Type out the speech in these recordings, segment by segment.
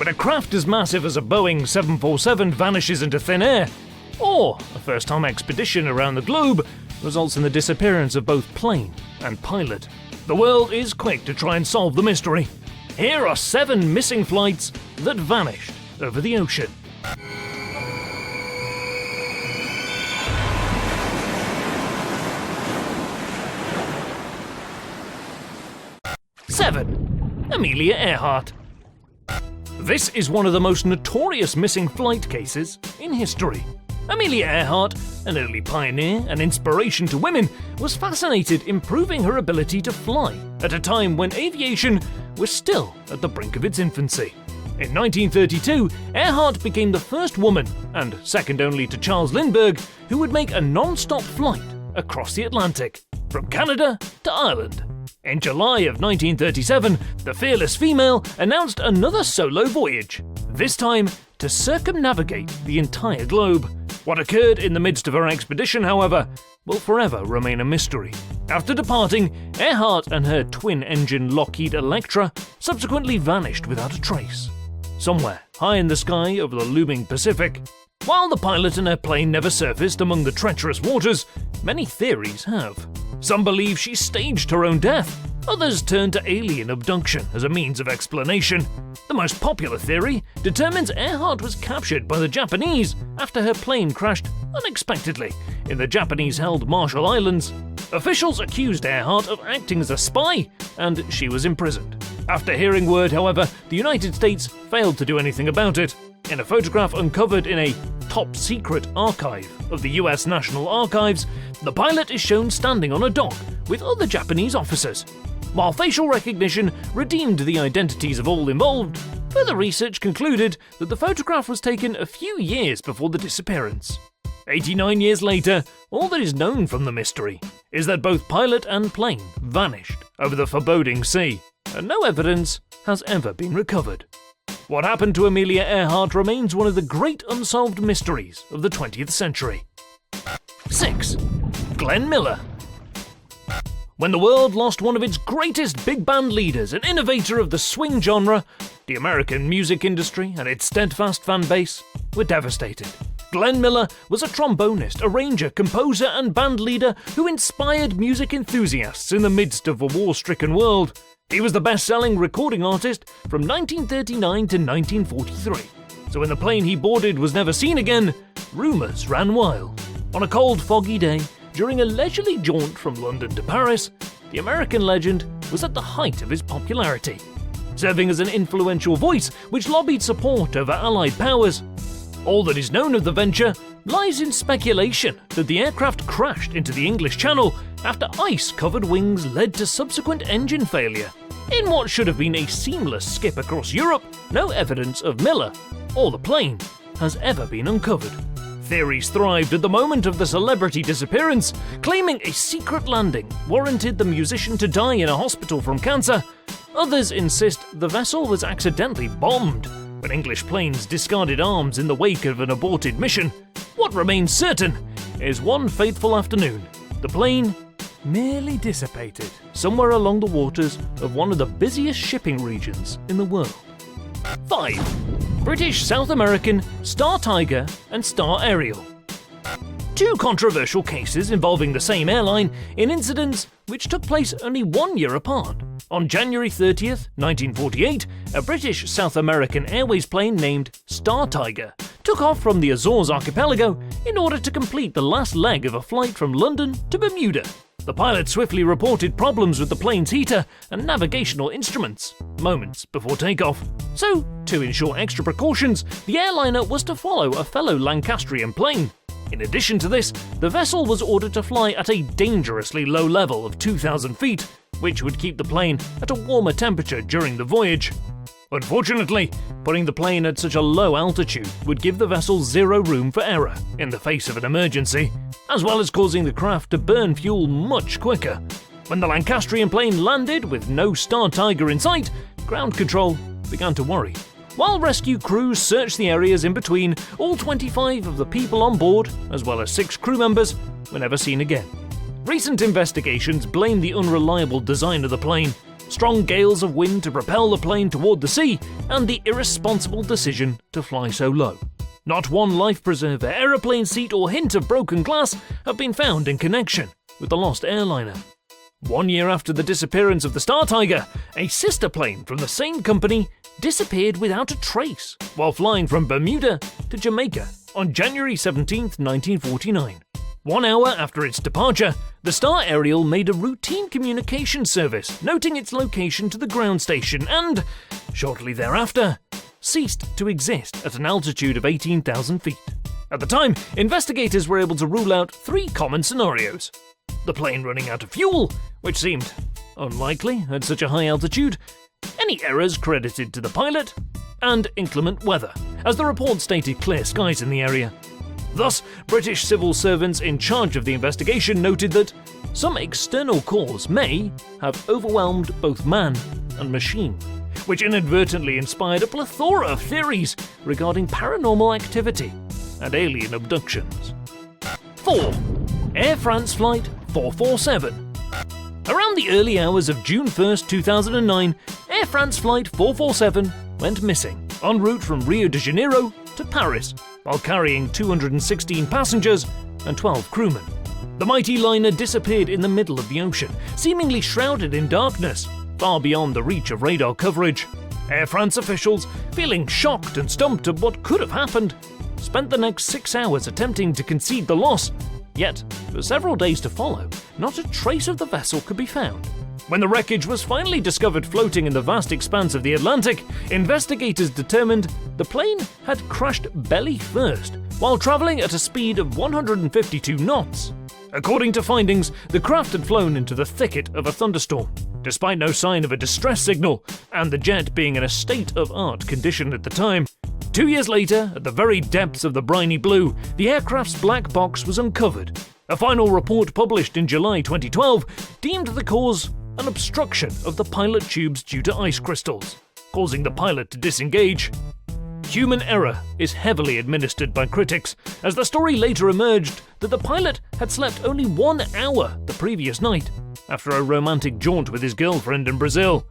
When a craft as massive as a Boeing 747 vanishes into thin air, or a first-time expedition around the globe results in the disappearance of both plane and pilot, the world is quick to try and solve the mystery. Here are 7 missing flights that vanished over the ocean. 7. Amelia Earhart. This is one of the most notorious missing flight cases in history. Amelia Earhart, an early pioneer and inspiration to women, was fascinated in proving her ability to fly at a time when aviation was still at the brink of its infancy. In 1932, Earhart became the first woman, and second only to Charles Lindbergh, who would make a non-stop flight across the Atlantic, from Canada to Ireland. In July of 1937, the fearless female announced another solo voyage, this time to circumnavigate the entire globe. What occurred in the midst of her expedition, however, will forever remain a mystery. After departing, Earhart and her twin-engine Lockheed Electra subsequently vanished without a trace, somewhere high in the sky over the looming Pacific. While the pilot and her plane never surfaced among the treacherous waters, many theories have. Some believe she staged her own death. Others turn to alien abduction as a means of explanation. The most popular theory determines Earhart was captured by the Japanese after her plane crashed unexpectedly in the Japanese-held Marshall Islands. Officials accused Earhart of acting as a spy, and she was imprisoned. After hearing word, however, the United States failed to do anything about it. In a photograph uncovered in a top-secret archive of the US National Archives, the pilot is shown standing on a dock with other Japanese officers. While facial recognition redeemed the identities of all involved, further research concluded that the photograph was taken a few years before the disappearance. 89 years later, all that is known from the mystery is that both pilot and plane vanished over the foreboding sea, and no evidence has ever been recovered. What happened to Amelia Earhart remains one of the great unsolved mysteries of the 20th century. 6. Glenn Miller. When the world lost one of its greatest big band leaders and innovator of the swing genre, the American music industry and its steadfast fanbase were devastated. Glenn Miller was a trombonist, arranger, composer and band leader who inspired music enthusiasts in the midst of a war-stricken world. He was the best-selling recording artist from 1939 to 1943. So when the plane he boarded was never seen again, rumours ran wild. On a cold, foggy day, during a leisurely jaunt from London to Paris, the American legend was at the height of his popularity, serving as an influential voice which lobbied support over Allied powers. All that is known of the venture lies in speculation that the aircraft crashed into the English Channel after ice-covered wings led to subsequent engine failure. In what should have been a seamless skip across Europe, no evidence of Miller or the plane has ever been uncovered. Theories thrived at the moment of the celebrity disappearance, claiming a secret landing warranted the musician to die in a hospital from cancer. Others insist the vessel was accidentally bombed when English planes discarded arms in the wake of an aborted mission. What remains certain is one fateful afternoon, the plane merely dissipated somewhere along the waters of one of the busiest shipping regions in the world. 5. British South American Star Tiger and Star Ariel. Two controversial cases involving the same airline in incidents which took place only 1 year apart. On January 30th, 1948, a British South American Airways plane named Star Tiger took off from the Azores archipelago in order to complete the last leg of a flight from London to Bermuda. The pilot swiftly reported problems with the plane's heater and navigational instruments moments before takeoff. So, to ensure extra precautions, the airliner was to follow a fellow Lancastrian plane. In addition to this, the vessel was ordered to fly at a dangerously low level of 2,000 feet, which would keep the plane at a warmer temperature during the voyage. Unfortunately, putting the plane at such a low altitude would give the vessel zero room for error in the face of an emergency, as well as causing the craft to burn fuel much quicker. When the Lancastrian plane landed with no Star Tiger in sight, ground control began to worry. While rescue crews searched the areas in between, all 25 of the people on board, as well as 6 crew members, were never seen again. Recent investigations blame the unreliable design of the plane. strong gales of wind to propel the plane toward the sea, and the irresponsible decision to fly so low. Not one life preserver, aeroplane seat or hint of broken glass have been found in connection with the lost airliner. 1 year after the disappearance of the Star Tiger, a sister plane from the same company disappeared without a trace while flying from Bermuda to Jamaica on January 17, 1949. 1 hour after its departure, the Star Ariel made a routine communication service, noting its location to the ground station and, shortly thereafter, ceased to exist at an altitude of 18,000 feet. At the time, investigators were able to rule out 3 common scenarios. The plane running out of fuel, which seemed unlikely at such a high altitude, any errors credited to the pilot, and inclement weather, as the report stated clear skies in the area. Thus, British civil servants in charge of the investigation noted that some external cause may have overwhelmed both man and machine, which inadvertently inspired a plethora of theories regarding paranormal activity and alien abductions. 4. Air France Flight 447. Around the early hours of June 1, 2009, Air France Flight 447 went missing en route from Rio de Janeiro to Paris, while carrying 216 passengers and 12 crewmen. The mighty liner disappeared in the middle of the ocean, seemingly shrouded in darkness, far beyond the reach of radar coverage. Air France officials, feeling shocked and stumped at what could have happened, spent the next 6 hours attempting to concede the loss, yet for several days to follow, not a trace of the vessel could be found. When the wreckage was finally discovered floating in the vast expanse of the Atlantic, investigators determined the plane had crashed belly first while traveling at a speed of 152 knots. According to findings, the craft had flown into the thicket of a thunderstorm, despite no sign of a distress signal, and the jet being in a state-of-art condition at the time. 2 years later, at the very depths of the briny blue, the aircraft's black box was uncovered. A final report published in July 2012 deemed the cause an obstruction of the pilot tubes due to ice crystals, causing the pilot to disengage. Human error is heavily administered by critics, as the story later emerged that the pilot had slept only 1 hour the previous night after a romantic jaunt with his girlfriend in Brazil.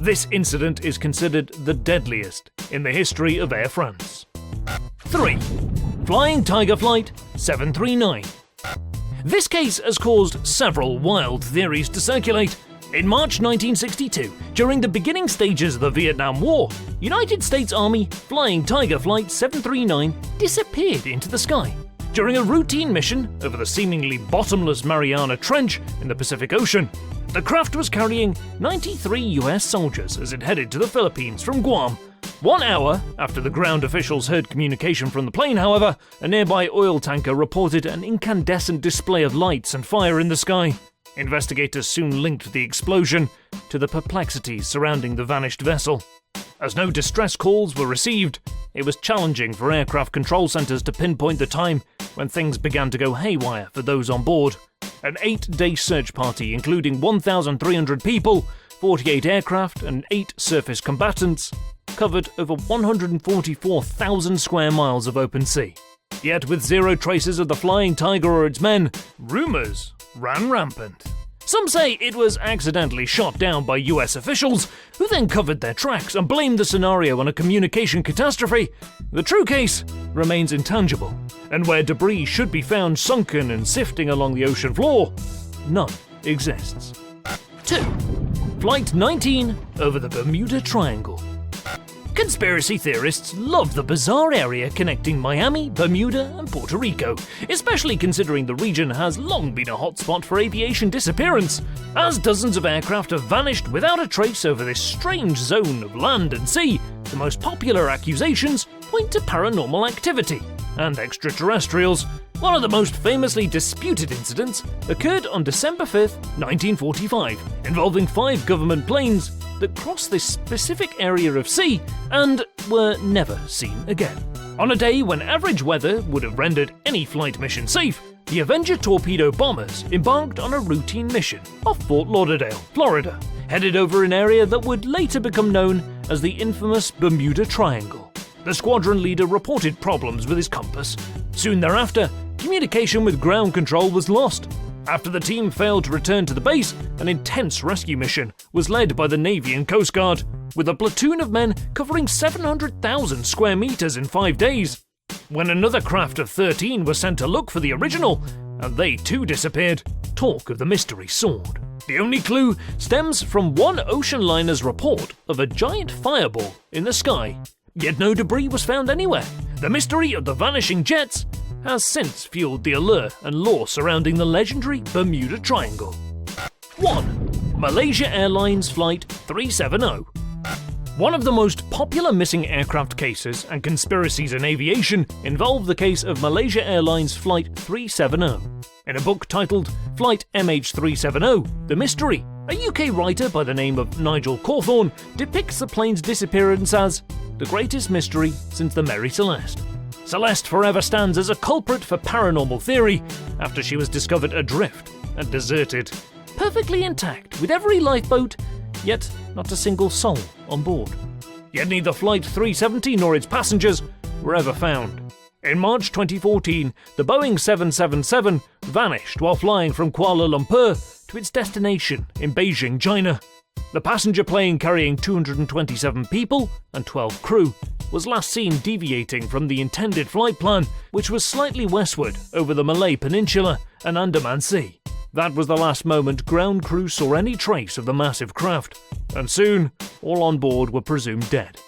This incident is considered the deadliest in the history of Air France. 3. Flying Tiger Flight 739. This case has caused several wild theories to circulate. In March 1962, during the beginning stages of the Vietnam War, United States Army Flying Tiger Flight 739 disappeared into the sky during a routine mission over the seemingly bottomless Mariana Trench in the Pacific Ocean. The craft was carrying 93 US soldiers as it headed to the Philippines from Guam. 1 hour after the ground officials heard communication from the plane, however, a nearby oil tanker reported an incandescent display of lights and fire in the sky. Investigators soon linked the explosion to the perplexities surrounding the vanished vessel. As no distress calls were received, it was challenging for aircraft control centers to pinpoint the time when things began to go haywire for those on board. An 8-day search party, including 1,300 people, 48 aircraft, and 8 surface combatants, covered over 144,000 square miles of open sea. Yet with zero traces of the Flying Tiger or its men, rumours ran rampant. Some say it was accidentally shot down by US officials, who then covered their tracks and blamed the scenario on a communication catastrophe. The true case remains intangible, and where debris should be found sunken and sifting along the ocean floor, none exists. 2. Flight 19 over the Bermuda Triangle. Conspiracy theorists love the bizarre area connecting Miami, Bermuda, and Puerto Rico, especially considering the region has long been a hotspot for aviation disappearance, as dozens of aircraft have vanished without a trace over this strange zone of land and sea. The most popular accusations point to paranormal activity and extraterrestrials. One of the most famously disputed incidents occurred on December 5th, 1945, involving 5 government planes that crossed this specific area of sea and were never seen again. On a day when average weather would have rendered any flight mission safe, the Avenger torpedo bombers embarked on a routine mission off Fort Lauderdale, Florida, headed over an area that would later become known as the infamous Bermuda Triangle. The squadron leader reported problems with his compass. Soon thereafter, communication with ground control was lost. After the team failed to return to the base, an intense rescue mission was led by the Navy and Coast Guard, with a platoon of men covering 700,000 square meters in 5 days. When another craft of 13 was sent to look for the original, and they too disappeared, talk of the mystery soared. The only clue stems from one ocean liner's report of a giant fireball in the sky, yet no debris was found anywhere. The mystery of the vanishing jets has since fueled the allure and lore surrounding the legendary Bermuda Triangle. 1. Malaysia Airlines Flight 370. One of the most popular missing aircraft cases and conspiracies in aviation involve the case of Malaysia Airlines Flight 370. In a book titled Flight MH370, The Mystery, a UK writer by the name of Nigel Cawthorne depicts the plane's disappearance as the greatest mystery since the Mary Celeste. Celeste forever stands as a culprit for paranormal theory after she was discovered adrift and deserted, perfectly intact with every lifeboat, yet not a single soul on board. Yet neither Flight 370 nor its passengers were ever found. In March 2014, the Boeing 777 vanished while flying from Kuala Lumpur to its destination in Beijing, China. The passenger plane carrying 227 people and 12 crew was last seen deviating from the intended flight plan, which was slightly westward over the Malay Peninsula and Andaman Sea. That was the last moment ground crew saw any trace of the massive craft, and soon all on board were presumed dead.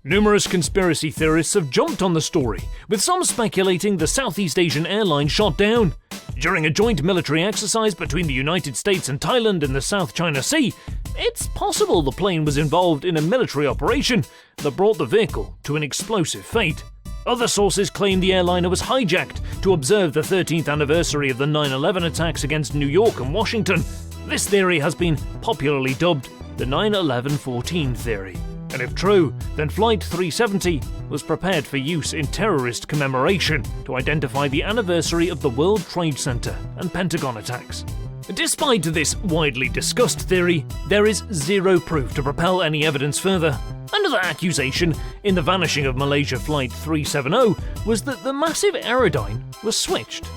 Numerous conspiracy theorists have jumped on the story, with some speculating the Southeast Asian airline shot down. During a joint military exercise between the United States and Thailand in the South China Sea, it's possible the plane was involved in a military operation that brought the vehicle to an explosive fate. Other sources claim the airliner was hijacked to observe the 13th anniversary of the 9/11 attacks against New York and Washington. This theory has been popularly dubbed the 9/11-14 theory. And if true, then Flight 370 was prepared for use in terrorist commemoration to identify the anniversary of the World Trade Center and Pentagon attacks. Despite this widely discussed theory, there is zero proof to propel any evidence further. Another accusation in the vanishing of Malaysia Flight 370 was that the massive AERODYNE was switched.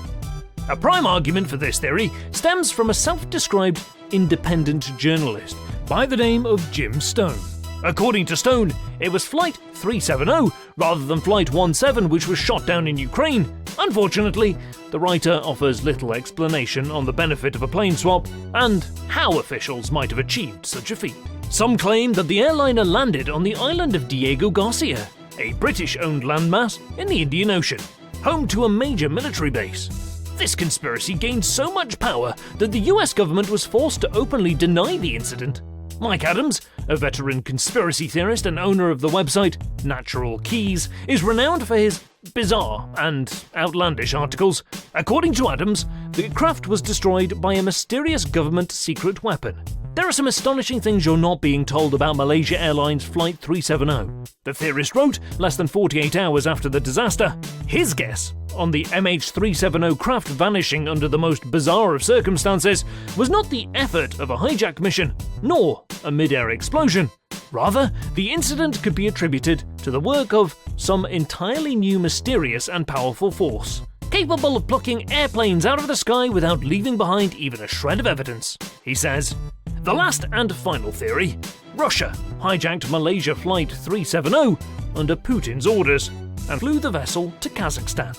A prime argument for this theory stems from a self-described independent journalist by the name of Jim Stone. According to Stone, it was Flight 370 rather than Flight 17 which was shot down in Ukraine. Unfortunately, the writer offers little explanation on the benefit of a plane swap and how officials might have achieved such a feat. Some claim that the airliner landed on the island of Diego Garcia, a British-owned landmass in the Indian Ocean, home to a major military base. This conspiracy gained so much power that the US government was forced to openly deny the incident. Mike Adams, a veteran conspiracy theorist and owner of the website Natural Keys, is renowned for his bizarre and outlandish articles. According to Adams, the craft was destroyed by a mysterious government secret weapon. There are some astonishing things you're not being told about Malaysia Airlines Flight 370. The theorist wrote, less than 48 hours after the disaster, his guess on the MH370 craft vanishing under the most bizarre of circumstances was not the effort of a hijack mission, nor a mid-air explosion. Rather, the incident could be attributed to the work of some entirely new mysterious and powerful force, capable of plucking airplanes out of the sky without leaving behind even a shred of evidence. He says, the last and final theory, Russia hijacked Malaysia Flight 370 under Putin's orders and flew the vessel to Kazakhstan.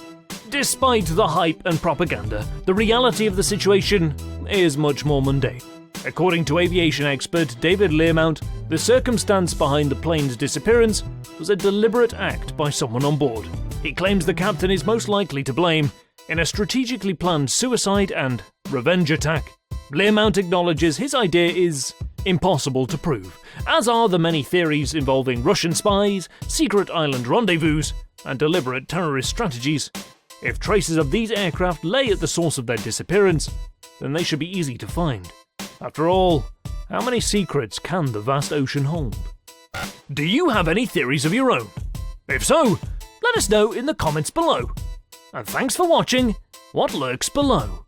Despite the hype and propaganda, the reality of the situation is much more mundane. According to aviation expert David LEARMOUNT, the circumstance behind the plane's disappearance was a deliberate act by someone on board. He claims the captain is most likely to blame in a strategically planned suicide and revenge attack. LEARMOUNT acknowledges his idea is impossible to prove, as are the many theories involving Russian spies, secret island rendezvous, and deliberate terrorist strategies. If traces of these aircraft lay at the source of their disappearance, then they should be easy to find. After all, how many secrets can the vast ocean hold? Do you have any theories of your own? If so, let us know in the comments below. And thanks for watching What Lurks Below.